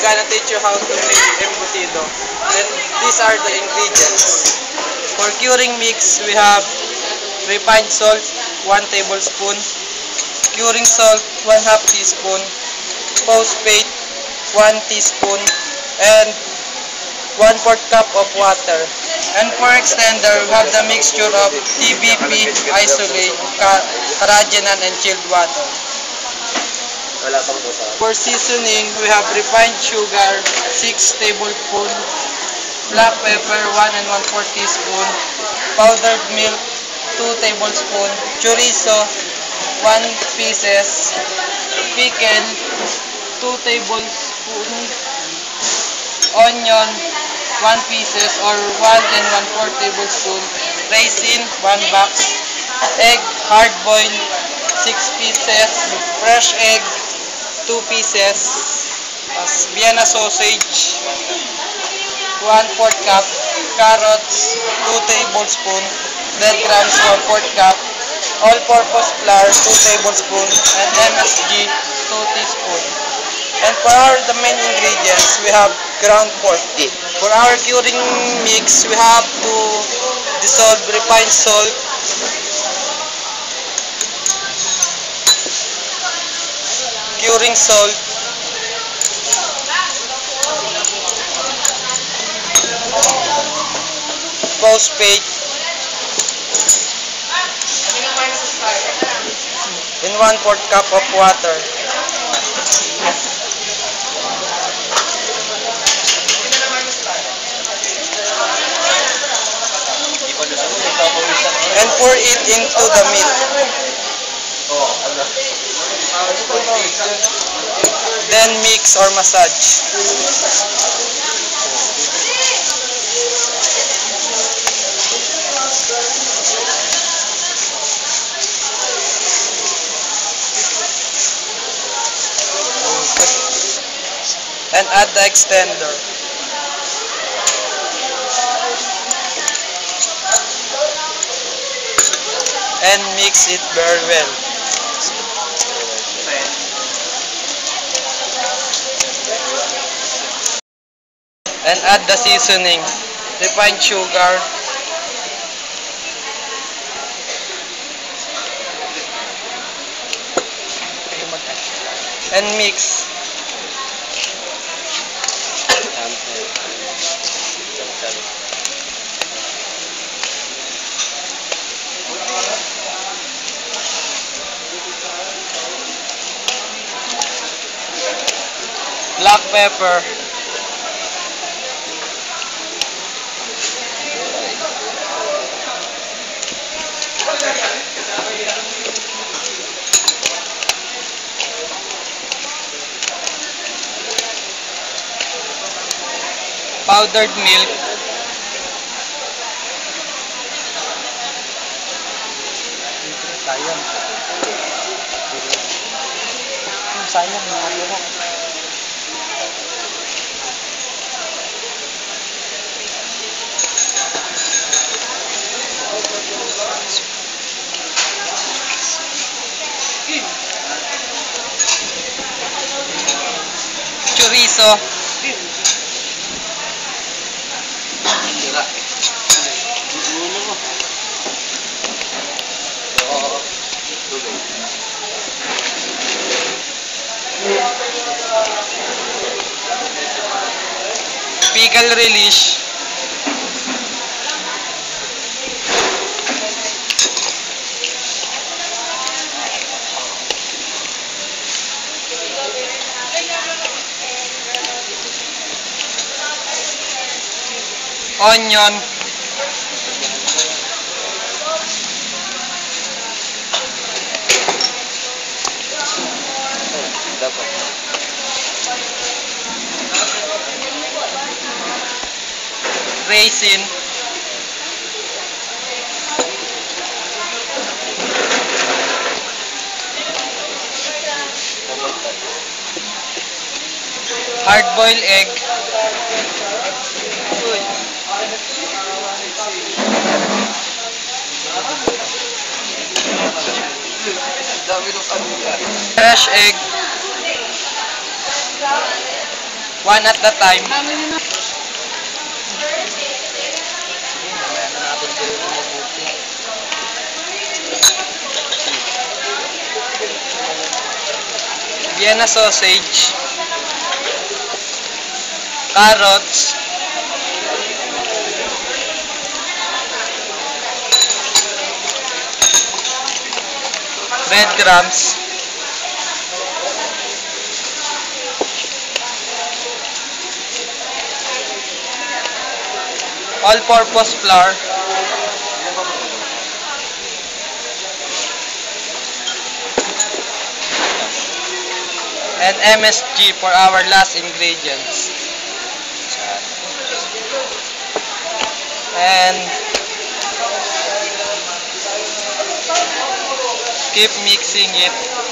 gonna teach you how to make embutido. And these are the ingredients. For curing mix, we have refined salt, 1 tablespoon, curing salt, 1/2 teaspoon, phosphate, 1 teaspoon, and 1/4 cup of water. And for extender, we have the mixture of TBP, isolate, carrageenan, and chilled water. For seasoning, we have refined sugar, 6 tablespoons, black pepper, 1 1/4 teaspoon, powdered milk, 2 tablespoons, chorizo, 1 pieces, pickle, 2 tablespoons, onion, 1 pieces or 1 1/4 tablespoon, raisin, 1 box, egg, hard boiled, 6 pieces, fresh egg, 2 pieces, Vienna sausage, 1/4 cup, carrots, 2 tablespoons, breadcrumbs, 1/4 cup, all-purpose flour, 2 tablespoons, and MSG, 2 teaspoons. And for the main ingredients, we have ground pork. For our curing mix, we have to dissolve refined salt, curing salt, phosphate, in 1/4 cup of water. And pour it into the meat. Then mix or massage. And add the extender. And mix it very well. And add the seasoning, refined sugar, and mix. Black pepper, powdered milk, chorizo, pickle relish, onion, raisin, hard-boiled egg, fresh egg, one at a time. Sige, mamaya na natin kayo ng mabuti. Vienna sausage, carrots, breadcrumbs, all-purpose flour, and MSG for our last ingredients. And keep mixing it.